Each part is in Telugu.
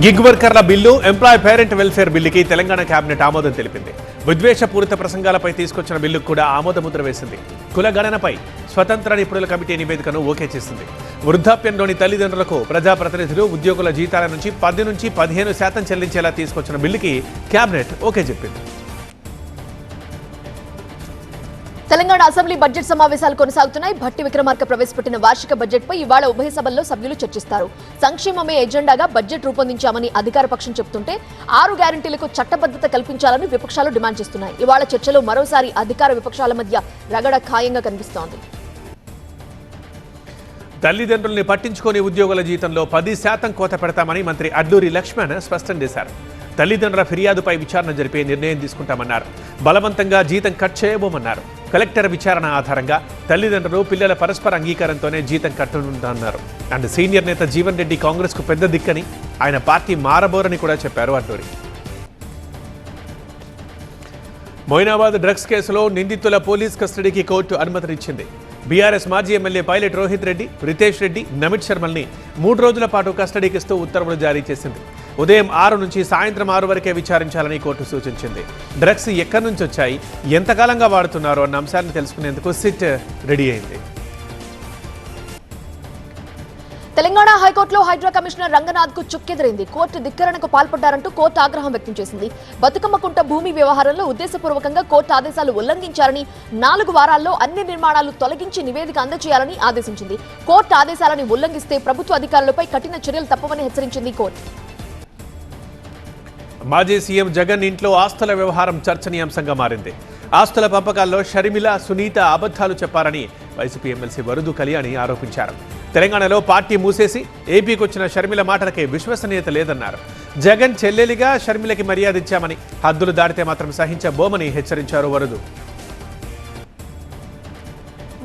గిగ్ వర్కర్ల బిల్లు, ఎంప్లాయ్ పేరెంట్ వెల్ఫేర్ బిల్లుకి తెలంగాణ కేబినెట్ ఆమోదం తెలిపింది. విద్వేషపూరిత ప్రసంగాలపై తీసుకొచ్చిన బిల్లుకు కూడా ఆమోద ముద్ర వేసింది. కుల గణనపై స్వతంత్ర నిపుణుల కమిటీ నివేదికను ఓకే చేసింది. వృద్ధాప్యంలోని తల్లిదండ్రులకు ప్రజాప్రతినిధులు ఉద్యోగుల జీతాల నుంచి 10 నుంచి 15% చెల్లించేలా తీసుకొచ్చిన బిల్లుకి కేబినెట్ ఓకే చెప్పింది. తెలంగాణ అసెంబ్లీ బడ్జెట్ సమావేశాలు కొనసాగుతున్నాయి. భట్టి విక్రమార్క ప్రవేశపెట్టిన వార్షిక బడ్జెట్పై ఇవాళ ఉభయ సభల్లో సభ్యులు చర్చిస్తారు. సంక్షేమమే ఎజెండాగా బడ్జెట్ రూపొందించామని అధికార పక్షం చెబుతుంటే 6 గ్యారంటీలకు చట్టబద్ధత కల్పించాలని విపక్షాలు డిమాండ్ చేస్తున్నాయి. ఇవాళ చర్చలో మరోసారి అధికార విపక్షాల మధ్య రగడ ఖాయంగా కనిపిస్తోంది. తల్లిదండ్రుల్ని పట్టించుకొని ఉద్యోగుల జీతంలో 10% కోత పెడతామని మంత్రి అడ్లూరి లక్ష్మణ్ స్పష్టం చేశారు. తల్లిదండ్రుల ఫిర్యాదుపై విచారణ జరిపే నిర్ణయం తీసుకుంటామన్నారు. బలవంతంగా జీతం కట్ చేయబోమన్నారు. కలెక్టర్ విచారణ ఆధారంగా తల్లిదండ్రులు పిల్లల పరస్పర అంగీకారంతోనే జీతం కట్టనుందన్నారు. అండ్ సీనియర్ నేత జీవన్ రెడ్డి కాంగ్రెస్కు పెద్ద దిక్కని, ఆయన పార్టీ మారబోరని కూడా చెప్పారు అడ్లూరి. మొయినాబాద్ డ్రగ్స్ కేసులో నిందితుల పోలీస్ కస్టడీకి కోర్టు అనుమతినిచ్చింది. బీఆర్ఎస్ మాజీ ఎమ్మెల్యే పైలట్ రోహిత్ రెడ్డి, రితేష్ రెడ్డి, నమిత్ శర్మల్ని 3 రోజుల పాటు కస్టడీకి ఇస్తూ ఉత్తర్వులు జారీ చేసింది. ఉదయం 6 నుంచి సాయంత్రం 6 వరకే విచారించాలని కోర్టు సూచించింది. డ్రగ్స్ ఎక్కడి నుంచి వచ్చాయి, ఎంతకాలంగా వాడుతున్నారో అన్న అంశాలను తెలుసుకునేందుకు సిట్ రెడీ అయింది. తెలంగాణ హైకోర్టులో హైడ్రా కమిషనర్ రంగనాథ్ కు చుక్కెదిరింది. కోర్టు ధిక్కరణకు పాల్పడ్డారంటూ కోర్టు ఆగ్రహం వ్యక్తం చేసింది. బతుకమ్మకుంట భూమి వ్యవహారంలో ఉద్దేశపూర్వకంగా కోర్టు ఆదేశాలు ఉల్లంఘించారని, 4 వారాల్లో అన్ని నిర్మాణాలు తొలగించి నివేదిక అందజేయాలని ఆదేశించింది. కోర్టు ఆదేశాలను ఉల్లంఘిస్తే ప్రభుత్వ అధికారులపై కఠిన చర్యలు తప్పవని హెచ్చరించింది కోర్టు. మాజీ సీఎం జగన్ ఇంట్లో ఆస్తుల వ్యవహారం చర్చనీయాంశంగా మారింది. ఆస్తుల పంపకాల్లో షర్మిల, సునీత అబద్ధాలు చెప్పారని వైసీపీ ఎమ్మెల్సీ వరుదు కళ్యాణి ఆరోపించారు. తెలంగాణలో పార్టీ మూసేసి ఏపీకి వచ్చిన షర్మిల మాటలకే విశ్వసనీయత లేదన్నారు. జగన్ చెల్లెలిగా షర్మిలకి మర్యాద ఇచ్చామని, హద్దులు దాటితే మాత్రం సహించబోమని హెచ్చరించారు వరుదు.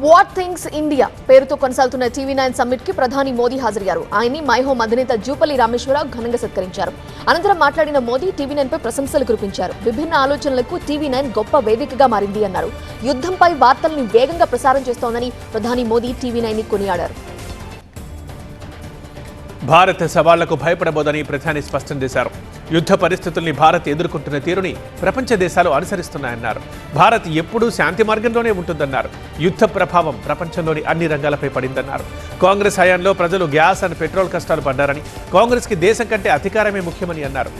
వాట్ థింగ్స్ ఇండియా పేరుతో కొనసాగుతున్న TV9 సమ్మిట్ కి ప్రధాని మోదీ హాజరయ్యారు. ఆయన్ని మైహోం అధినేత జూపల్లి రామేశ్వరరావు ఘనంగా సత్కరించారు. అనంతరం మాట్లాడిన మోదీ TV9 పై ప్రశంసలు కురిపించారు. విభిన్న ఆలోచనలకు TV9 గొప్ప వేదికగా మారింది అన్నారు. యుద్ధంపై వార్తల్ని వేగంగా ప్రసారం చేస్తోందని ప్రధాని మోదీ TV9 ని కొనియాడారు. భారత్ సవాళ్లకు భయపడబోదని ప్రధాని స్పష్టం చేశారు. యుద్ధ పరిస్థితుల్ని భారత్ ఎదుర్కొంటున్న తీరుని ప్రపంచ దేశాలు అనుసరిస్తున్నాయన్నారు. భారత్ ఎప్పుడూ శాంతి మార్గంలోనే ఉంటుందన్నారు. యుద్ధ ప్రభావం ప్రపంచంలోని అన్ని రంగాలపై పడిందన్నారు. కాంగ్రెస్ హయాంలో ప్రజలు గ్యాస్ అండ్ పెట్రోల్ కష్టాలు పడ్డారని, కాంగ్రెస్కి దేశం కంటే అధికారమే ముఖ్యమని అన్నారు.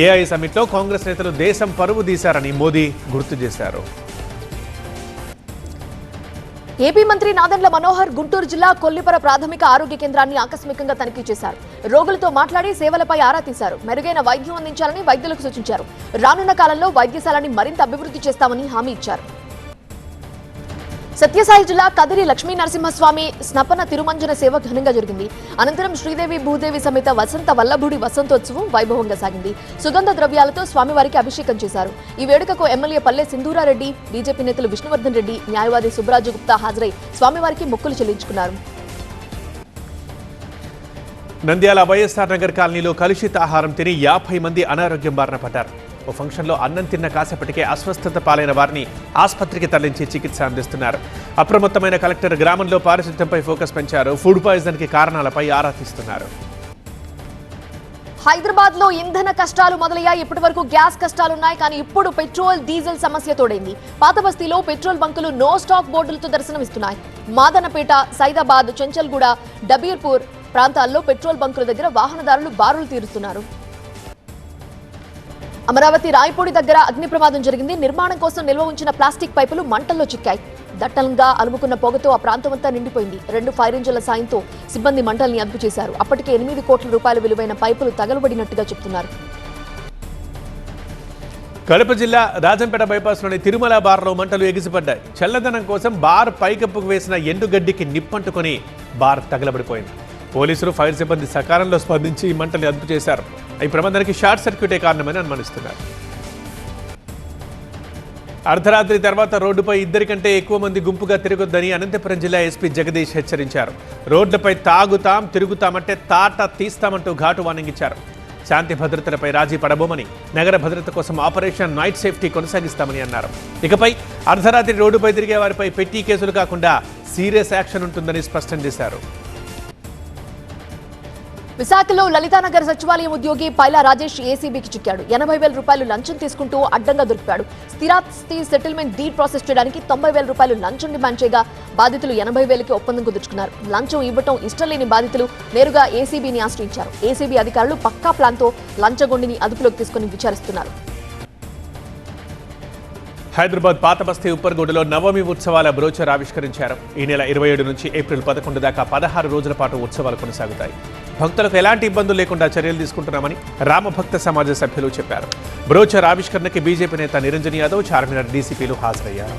ఏఐ సమ్మిట్లో కాంగ్రెస్ నేతలు దేశం పరువు తీశారని మోదీ గుర్తు చేశారు. ఏపీ మంత్రి నాదెండ్ల మనోహర్ గుంటూరు జిల్లా కొల్లిపర ప్రాథమిక ఆరోగ్య కేంద్రాన్ని ఆకస్మికంగా తనిఖీ చేశారు. రోగులతో మాట్లాడి సేవలపై ఆరా తీశారు. మెరుగైన వైద్యం అందించాలని వైద్యులకు సూచించారు. రానున్న కాలంలో వైద్యశాలని మరింత అభివృద్ధి చేస్తామని హామీ ఇచ్చారు. సత్యసాయి జిల్లా కదిరి లక్ష్మీ నరసింహస్వామి స్నపన తిరుమంజన సేవ ఘనంగా జరిగింది. అనంతరం శ్రీదేవి భూదేవి సమేత వసంత వల్లభుడి వసంతోత్సవం వైభవంగా సాగింది. సుగంధ ద్రవ్యాలతో స్వామివారికి అభిషేకం చేశారు. ఈ వేడుకకు ఎమ్మెల్యే పల్లె సింధూరారెడ్డి, బీజేపీ నేతలు విష్ణువర్ధన్ రెడ్డి, న్యాయవాది సుబ్రాజు గుప్తా హాజరై స్వామివారికి మొక్కులు చెల్లించుకున్నారు. నంద్యాల వైఎస్ఆర్ నగర్ కాలనీలో కలుషిత ఆహారం తిని 50 మంది అనారోగ్యం బారిన పడ్డారు. ఓ ఫంక్షన్లో అన్నం తిన్న కాసేపటికే అస్వస్థత పాలైన వారిని ఆసుపత్రికి తరలించి చికిత్స అందిస్తున్నారు. అప్రమత్తమైన కలెక్టర్ గ్రామంలో పారిశుద్ధ్యంపై ఫోకస్ పెంచారు. ఫుడ్ పాయిజన్కి కారణాలపై ఆరా తీస్తున్నారు. హైదరాబాద్ లో ఇంధన కష్టాలు మొదలయ్యాయి. ఇప్పటి వరకు గ్యాస్ కష్టాలున్నాయి, కానీ ఇప్పుడు పెట్రోల్, డీజిల్ సమస్య తోడైంది. పాత బస్తీలో పెట్రోల్ బంకులు నో స్టాక్ బోర్డులతో దర్శనమిస్తున్నాయి. మాదనపేట, సైదాబాద్, చెంచల్గూడ, డబీర్పూర్ ప్రాంతాల్లో పెట్రోల్ బంకుల దగ్గర వాహనదారులు బారులు తీరుస్తున్నారు. అమరావతి రాయపూడి దగ్గర అగ్ని ప్రమాదం జరిగింది. నిర్మాణం కోసం నిల్వ ఉంచిన ప్లాస్టిక్ పైపులు మంటల్లో చిక్కాయి. దట్టంగా అలుముకున్న పొగతో ఆ ప్రాంతమంతా నిండిపోయింది. 2 ఫైర్ ఇంజిన్ల సాయంతో సిబ్బంది మంటల్ని అదుపు చేశారు. అప్పటికే 8 కోట్ల రూపాయల విలువైన పైపులు తగలబడినట్టుగా చెబుతున్నారు. కడప జిల్లా రాజంపేట బైపాస్లోని తిరుమల బార్లో మంటలు ఎగిసిపడ్డాయి. చల్లదనం కోసం బార్ పైకప్పుకు వేసిన ఎండుగడ్డికి నిప్పంటుకొని బార్ తగలబడిపోయింది. పోలీసులు, ఫైర్ సిబ్బంది సకాలంలో స్పందించి ఈ మంటల్ని అదుపు చేశారు. ఈ ప్రమాదానికి షార్ట్ సర్క్యూటే కారణమని అనుమానిస్తున్నారు. అర్ధరాత్రి తర్వాత రోడ్డుపై 2 కంటే ఎక్కువ మంది గుంపుగా తిరగొద్దని అనంతపురం జిల్లా ఎస్పీ జగదీష్ హెచ్చరించారు. రోడ్లపై తిరుగుతామంటే తాట తీస్తామంటూ ఘాటు వార్నింగ్ ఇచ్చారు. శాంతి భద్రతలపై రాజీ పడబోమని, నగర భద్రత కోసం ఆపరేషన్ నైట్ సేఫ్టీ కొనసాగిస్తామని అన్నారు. ఇకపై అర్ధరాత్రి రోడ్డుపై తిరిగే వారిపై పెట్టి కేసులు కాకుండా సీరియస్ యాక్షన్ ఉంటుందని స్పష్టం చేశారు. విశాఖలో లలితానగర్ సచివాలయం ఉద్యోగి పైలా రాజేష్ ఏసీబీకి చిక్కాడు. 80,000 రూపాయలు లంచం తీసుకుంటూ అడ్డంగా దొరికాడు. స్థిరాస్తి సెటిల్మెంట్ డీడ్ ప్రాసెస్ చేయడానికి 90,000 రూపాయలు లంచం డిమాండ్ చేయగా బాధితులు 80,000కి ఒప్పందం కుదుర్చుకున్నారు. లంచం ఇవ్వటం ఇష్టం లేని బాధితులు నేరుగా ఏసీబీని ఆశ్రయించారు. ఏసీబీ అధికారులు పక్కా ప్లాన్తో లంచగొండిని అదుపులోకి తీసుకుని విచారిస్తున్నారు. హైదరాబాద్ పాత బస్తీ ఉప్పర్గూడలో నవమి ఉత్సవాల బ్రోచర్ ఆవిష్కరించారు. ఈ నెల 27 నుంచి ఏప్రిల్ 11 దాకా 16 రోజుల పాటు ఉత్సవాలు కొనసాగుతాయి. భక్తులకు ఎలాంటి ఇబ్బందులు లేకుండా చర్యలు తీసుకుంటున్నామని రామభక్త సమాజ సభ్యులు చెప్పారు. బ్రోచర్ ఆవిష్కరణకి బీజేపీ నేత నిరంజన్ యాదవ్, చార్మినార్ డీసీపీలు హాజరయ్యారు.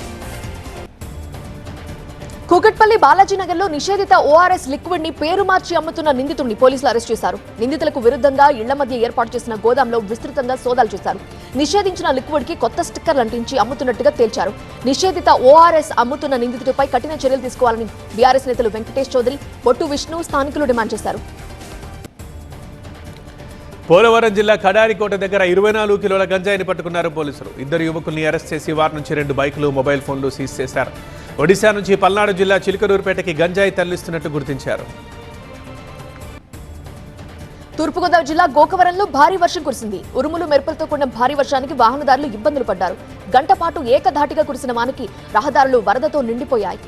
కూకట్పల్లి బాలాజీనగర్ లో నిషేధిత ఓఆర్ఎస్ లిక్విడ్ ని పేరు మార్చి అమ్ముతున్న నిందితుడిని పోలీసులు అరెస్ట్ చేశారు. నిందితులకు విరుద్ధంగా ఇళ్ల మధ్య ఏర్పాటు చేసిన గోదాంలో విస్తృతంగా సోదాలు చేశారు. నిషేధించిన లిక్విడ్ కి కొత్త స్టిక్కర్లు అంటించి అమ్ముతున్నట్టుగా తేల్చారు. నిషేధిత ఓఆర్ఎస్ అమ్ముతున్న నిందితుడిపై కఠిన చర్యలు తీసుకోవాలని బీఆర్ఎస్ నేతలు వెంకటేష్ చౌదరి, బొట్టు విష్ణు స్థానికులు డిమాండ్ చేశారు. పోలవరం జిల్లా కడారికోట దగ్గర 24 కిలోల గంజాయిని పట్టుకున్నారు పోలీసులు. 2 యువకుల్ని అరెస్ట్ చేసి వారి నుంచి 2 బైకులు, మొబైల్ ఫోన్లు సీజ్ చేశారు. ఒడిశా నుంచి పల్నాడు జిల్లా చిలకలూరుపేటకి గంజాయి తరలిస్తున్నట్టు గుర్తించారు. తూర్పుగోదావరి జిల్లా గోకవరంలో భారీ వర్షం కురిసింది. ఉరుములు మెరుపులతో కూడిన భారీ వర్షానికి వాహనదారులు ఇబ్బందులు పడ్డారు. గంట పాటు ఏకధాటిగా కురిసిన వానకి రహదారులు వరదతో నిండిపోయాయి.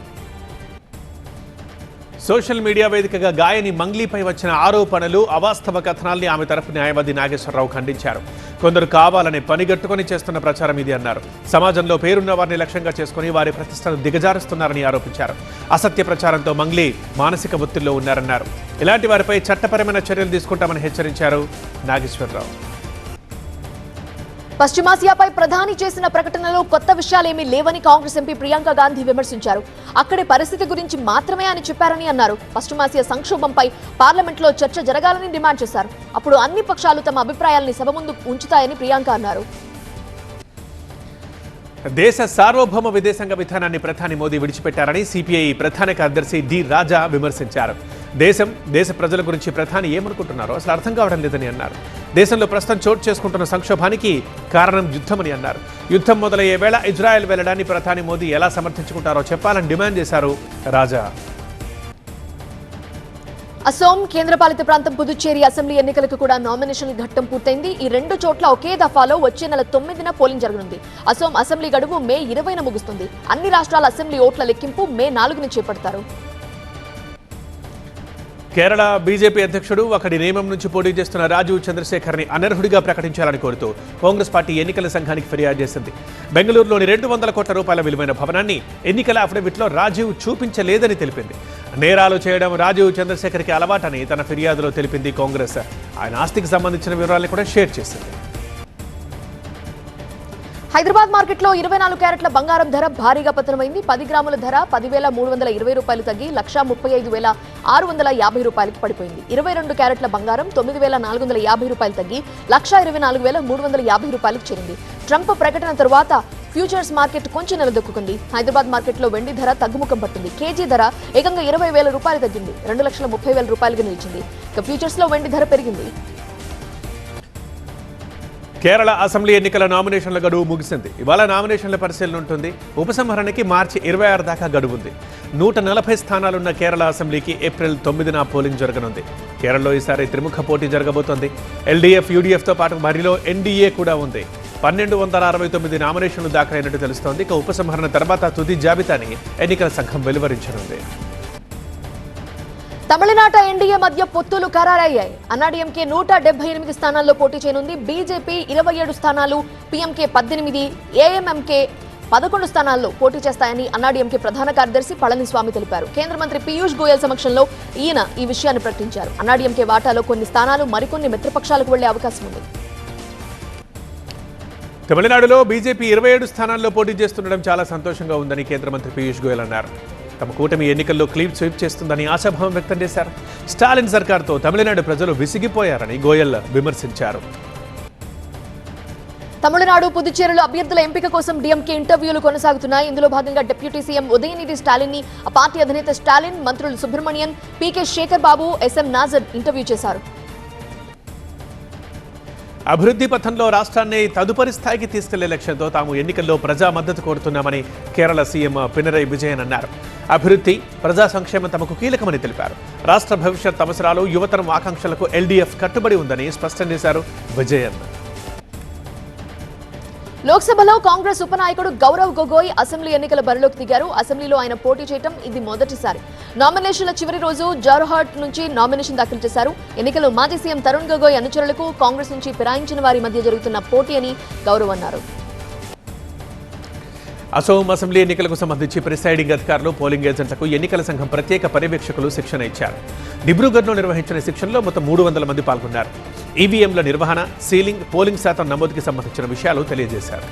సోషల్ మీడియా వేదికగా గాయని మంగ్లీపై వచ్చిన ఆరోపణలు, అవాస్తవ కథనాల్ని ఆమె తరఫు న్యాయవాది నాగేశ్వరరావు ఖండించారు. కొందరు కావాలనే పనిగట్టుకుని చేస్తున్న ప్రచారం ఇది అన్నారు. సమాజంలో పేరున్న వారిని లక్ష్యంగా చేసుకుని వారి ప్రతిష్టను దిగజారుస్తున్నారని ఆరోపించారు. అసత్య ప్రచారంతో మంగ్లీ మానసిక ఒత్తిడిలో ఉన్నారన్నారు. ఇలాంటి వారిపై చట్టపరమైన చర్యలు తీసుకుంటామని హెచ్చరించారు నాగేశ్వరరావు. పశ్చిమాసియాపై ప్రధాని చేసిన ప్రకటనలో కొత్త విషయాలేమీ లేవని కాంగ్రెస్ ఎంపీ ప్రియాంక గాంధీ విమర్శించారు. అక్కడి పరిస్థితి గురించి మాత్రమే అని చెప్పారని అన్నారు. పశ్చిమాసియా సంక్షోభంపై పార్లమెంట్లో చర్చ జరగాలని డిమాండ్ చేశారు. అప్పుడు అన్ని పక్షాలు తమ అభిప్రాయాల్ని సభ ముందు ఉంచుతాయని ప్రియాంక అన్నారు. దేశ సార్వభౌమ విదేశాంగ విధానాన్ని ప్రధాని మోదీ విడిచిపెట్టారని సిపిఐ ప్రధాన కార్యదర్శి డి రాజా విమర్శించారు. దేశ ప్రజల గురించి ప్రధాని ఏమనుకుంటున్నారో అసలు అర్థం కావడం లేదని అన్నారు. దేశంలో ప్రస్తుతం చోటు చేసుకుంటున్న సంక్షోభానికి కారణం యుద్ధమని అన్నారు. యుద్ధం మొదలయ్యే వేళ ఇజ్రాయెల్ వెళ్లడాన్ని ప్రధాని మోదీ ఎలా సమర్థించుకుంటారో చెప్పాలని డిమాండ్ చేశారు రాజా. అసోం, కేంద్రపాలిత ప్రాంతం పుదుచ్చేరి అసెంబ్లీ ఎన్నికలకు కూడా నామినేషన్ల ఘట్టం పూర్తయింది. ఈ 2 చోట్ల ఒకే దఫాలో వచ్చే నెల 9న పోలింగ్ జరగనుంది. అసోం అసెంబ్లీ గడువు మే 20న ముగుస్తుంది. అన్ని రాష్ట్రాల అసెంబ్లీ ఓట్ల లెక్కింపు మే 4న చేపడతారు. కేరళ బీజేపీ అధ్యక్షుడు అక్కడి నియమం నుంచి పోటీ చేస్తున్న రాజీవ్ చంద్రశేఖర్ని అనర్హుడిగా ప్రకటించాలని కోరుతూ కాంగ్రెస్ పార్టీ ఎన్నికల సంఘానికి ఫిర్యాదు చేసింది. బెంగళూరులోని 200 కోట్ల రూపాయల విలువైన భవనాన్ని ఎన్నికల అఫిడవిట్లో రాజీవ్ చూపించలేదని తెలిపింది. నేరాలు చేయడం రాజీవ్ చంద్రశేఖర్కి అలవాటని తన ఫిర్యాదులో తెలిపింది కాంగ్రెస్. ఆయన ఆస్తికి సంబంధించిన వివరాలను కూడా షేర్ చేసింది. హైదరాబాద్ మార్కెట్లో 24 క్యారెట్ల బంగారం ధర భారీగా పతనమైంది. 10 గ్రాముల ధర 10,320 రూపాయలు తగ్గి 135,650 రూపాయలకి పడిపోయింది. 22 క్యారెట్ల బంగారం 9,450 రూపాయలు తగ్గి 124,350 రూపాయలకు చేరింది. ట్రంప్ ప్రకటన తరువాత ఫ్యూచర్స్ మార్కెట్ కొంచెం నిలదొక్కుంది. హైదరాబాద్ మార్కెట్లో వెండి ధర తగ్గుముఖం పట్టింది. కేజీ ధర ఏకంగా 20,000 రూపాయలు తగ్గింది. 2,30,000 రూపాయలుగా నిలిచింది. ఇక ఫ్యూచర్స్ లో వెండి ధర పెరిగింది. కేరళ అసెంబ్లీ ఎన్నికల నామినేషన్ల గడువు ముగిసింది. ఇవాళ నామినేషన్ల పరిశీలన ఉంటుంది. ఉపసంహరణకి మార్చి 26 దాకా గడువు ఉంది. 140 స్థానాలున్న కేరళ అసెంబ్లీకి ఏప్రిల్ 9న పోలింగ్ జరగనుంది. కేరళలో ఈసారి త్రిముఖ పోటీ జరగబోతోంది. ఎల్డీఎఫ్, యూడీఎఫ్తో పాటు మరిలో ఎన్డీఏ కూడా ఉంది. 1269 నామినేషన్లు దాఖలైనట్టు తెలుస్తోంది. ఇక ఉపసంహరణ తర్వాత తుది జాబితాని ఎన్నికల సంఘం వెలువరించనుంది. తమిళనాట ఎన్డీఏ మధ్య పొత్తులు ఖరారయ్యాయి. అన్నాడీఎంకే 178 స్థానాల్లో పోటీ చేయనుంది. బీజేపీ 27 స్థానాలు, పీఎంకే 18, ఏఎంఎంకే 11 స్థానాల్లో పోటీ చేస్తాయని అన్నాడీఎంకే ప్రధాన కార్యదర్శి పళనిస్వామి తెలిపారు. కేంద్ర మంత్రి పీయూష్ గోయల్ సమక్షంలో ఈయన ఈ విషయాన్ని ప్రకటించారు. అన్నాడీఎంకే వాటాలో కొన్ని స్థానాలు మరికొన్ని మిత్రపక్షాలకు వెళ్లే అవకాశం ఉంది. తమిళనాడులో బీజేపీ 27 స్థానాల్లో పోటీ చేస్తుండడం చాలా సంతోషంగా ఉందని కేంద్ర మంత్రి పీయూష్ గోయల్ అన్నారు. తమ కూటమి ఎన్నికల్లో క్లీన్ స్వీప్ చేస్తుందని ఆశాభావం వ్యక్తం చేశారు. స్టాలిన్ సర్కార్తో తమిళనాడు ప్రజలు విసిగిపోయారని గోయల్ విమర్శించారు. తమిళనాడు, పుదుచ్చేరిలో అభ్యర్థుల ఎంపిక కోసం డీఎంకే ఇంటర్వ్యూలు కొనసాగుతున్నాయి. ఇందులో భాగంగా డిప్యూటీ సీఎం ఉదయనిధి స్టాలిన్ ని ఆ పార్టీ అధినేత స్టాలిన్, మంత్రులు సుబ్రహ్మణ్యన్, పీకే శేఖర్ బాబు, ఎస్ఎం నాజర్ ఇంటర్వ్యూ చేశారు. అభివృద్ధి పథంలో రాష్ట్రాన్ని తదుపరి స్థాయికి తీసుకెళ్లే లక్ష్యంతో తాము ఎన్నికల్లో ప్రజా మద్దతు కోరుతున్నామని కేరళ సీఎం పినరయి విజయన్ అన్నారు. అభివృద్ధి, ప్రజా సంక్షేమం తమకు కీలకమని తెలిపారు. రాష్ట్ర భవిష్యత్ అవసరాలు, యువతరం ఆకాంక్షలకు ఎల్డీఎఫ్ కట్టుబడి ఉందని స్పష్టం చేశారు విజయన్. లోక్సభలో కాంగ్రెస్ ఉపనాయకుడు గౌరవ్ గొగోయ్ అసెంబ్లీ ఎన్నికల బరిలోకి దిగారు. అసెంబ్లీలో ఆయన పోటీ చేయడం ఇది మొదటిసారి. నామినేషన్ల చివరి రోజు జోర్హాట్ నుంచి నామినేషన్ దాఖలు చేశారు. ఎన్నికల్లో మాజీ సీఎం తరుణ్ గొగోయ్ అనుచరులకు కాంగ్రెస్ నుంచి ఫిరాయించిన వారి మధ్య జరుగుతున్న పోటీ అని గౌరవ్ అన్నారు. అసోం అసెంబ్లీ ఎన్నికలకు సంబంధించి ప్రిసైడింగ్ అధికారులు, పోలింగ్ ఏజెంట్లకు ఎన్నికల సంఘం ప్రత్యేక పర్యవేక్షకులు శిక్షణ ఇచ్చారు. డిబ్రూగఢ్లో నిర్వహించిన శిక్షణలో మొత్తం 300 మంది పాల్గొన్నారు. ఈవీఎంల నిర్వహణ, సీలింగ్, పోలింగ్ శాతం నమోదుకి సంబంధించిన విషయాలు తెలియజేశారు.